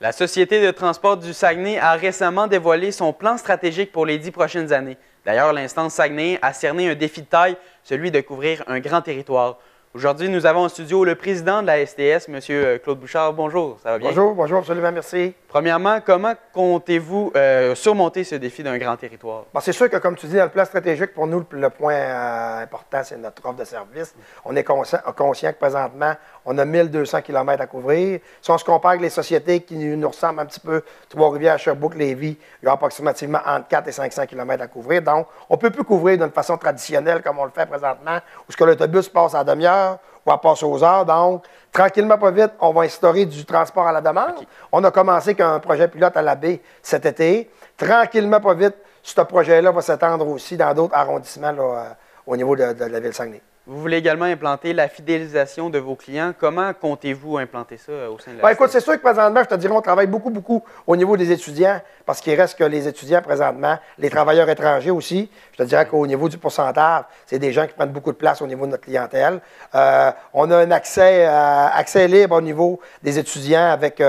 La Société de transport du Saguenay a récemment dévoilé son plan stratégique pour les 10 prochaines années. D'ailleurs, l'instance Saguenay a cerné un défi de taille, celui de couvrir un grand territoire. Aujourd'hui, nous avons en studio le président de la STS, M. Claude Bouchard. Bonjour, ça va bien? Bonjour, bonjour, absolument, merci. Premièrement, comment comptez-vous surmonter ce défi d'un grand territoire? Bon, c'est sûr que, comme tu dis, dans le plan stratégique, pour nous, le point important, c'est notre offre de service. On est conscient que présentement, on a 1200 km à couvrir. Si on se compare avec les sociétés qui nous ressemblent un petit peu, Trois-Rivières, Sherbrooke, Lévis, il y a approximativement entre 4 et 500 km à couvrir. Donc, on ne peut plus couvrir d'une façon traditionnelle comme on le fait présentement, où ce que l'autobus passe à demi-heure ou à passe aux heures. Donc, tranquillement, pas vite, on va instaurer du transport à la demande. Okay. On a commencé avec un projet pilote à la baie cet été. Tranquillement, pas vite, ce projet-là va s'étendre aussi dans d'autres arrondissements là, au niveau de la ville Saguenay. Vous voulez également implanter la fidélisation de vos clients. Comment comptez-vous implanter ça au sein de la écoute, c'est sûr que présentement, je te dirais, on travaille beaucoup au niveau des étudiants, parce qu'il reste que les étudiants présentement, les travailleurs étrangers aussi. Je te dirais qu'au niveau du pourcentage, c'est des gens qui prennent beaucoup de place au niveau de notre clientèle. On a un accès libre au niveau des étudiants avec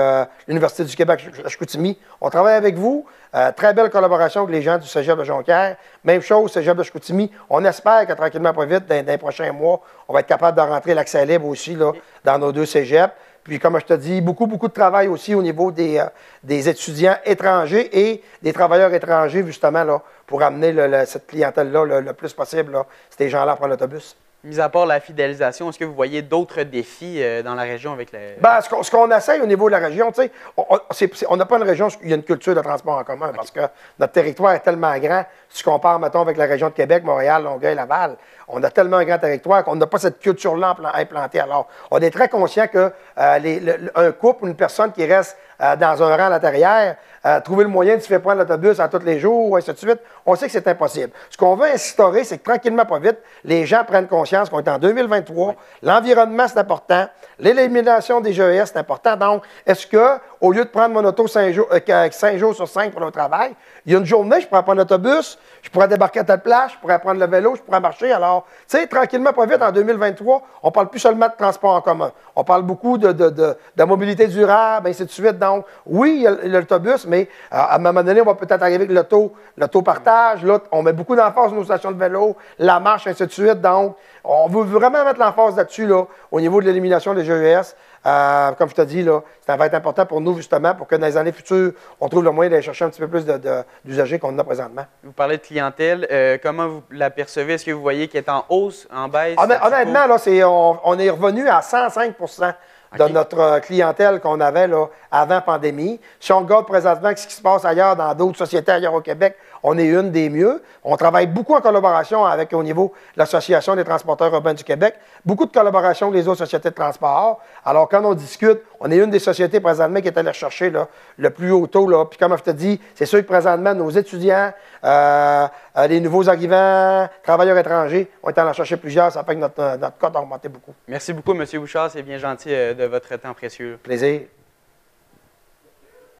l'Université du Québec à Chicoutimi. On travaille avec vous. Très belle collaboration avec les gens du Cégep de Jonquière. Même chose, Cégep de Chicoutimi. On espère que tranquillement, pas vite, dans les prochains mois, on va être capable de rentrer l'accès libre aussi là, dans nos deux cégeps. Puis, comme je te dis, beaucoup de travail aussi au niveau des étudiants étrangers et des travailleurs étrangers, justement, là, pour amener cette clientèle-là le plus possible, là, ces gens-là prennent l'autobus. Mis à part la fidélisation, est-ce que vous voyez d'autres défis dans la région avec les... Bien, ce qu'on essaye au niveau de la région, tu sais, on n'a pas une région où il y a une culture de transport en commun, parce que notre territoire est tellement grand. Si tu compares, mettons, avec la région de Québec, Montréal, Longueuil, Laval, on a tellement un grand territoire qu'on n'a pas cette culture-là implantée. Alors, on est très conscient que un couple ou une personne qui reste dans un rang à l'intérieur, trouver le moyen de se faire prendre l'autobus à tous les jours, et ainsi de suite, on sait que c'est impossible. Ce qu'on veut instaurer, c'est que tranquillement, pas vite, les gens prennent conscience qu'on est en 2023, oui. L'environnement, c'est important, l'élimination des GES, c'est important. Donc, est-ce que, au lieu de prendre mon auto 5 jours sur 5 pour le travail, il y a une journée, je pourrais prendre l'autobus, je pourrais débarquer à telle place, je pourrais prendre le vélo, je pourrais marcher. Alors, tu sais, tranquillement, pas vite, en 2023, on ne parle plus seulement de transport en commun. On parle beaucoup de mobilité durable, ainsi de suite. Donc, oui, il y a l'autobus, mais à un moment donné, on va peut-être arriver avec l'auto-partage. Là, on met beaucoup d'emphase sur nos stations de vélo, la marche, ainsi de suite. Donc, on veut vraiment mettre l'emphase là-dessus, là, au niveau de l'élimination des GES. Comme je te dis, là, ça va être important pour nous, justement, pour que dans les années futures, on trouve le moyen d'aller chercher un petit peu plus d'usagers qu'on a présentement. Vous parlez de clientèle. Comment vous l'apercevez? Est-ce que vous voyez qu'elle est en hausse, en baisse? Honnêtement, là, on est revenu à 105 de notre clientèle qu'on avait là, avant pandémie. Si on regarde présentement ce qui se passe ailleurs, dans d'autres sociétés ailleurs au Québec, on est une des mieux. On travaille beaucoup en collaboration avec, au niveau de l'Association des transporteurs urbains du Québec, beaucoup de collaboration avec les autres sociétés de transport. Alors, quand on discute, on est une des sociétés présentement qui est allée chercher là, le plus haut taux. Là. Puis, comme je te dis, c'est sûr que présentement, nos étudiants, les nouveaux arrivants, travailleurs étrangers, on est allé en chercher plusieurs. Ça fait que notre cote a augmenté beaucoup. Merci beaucoup, M. Bouchard. C'est bien gentil de votre temps précieux. Plaisir.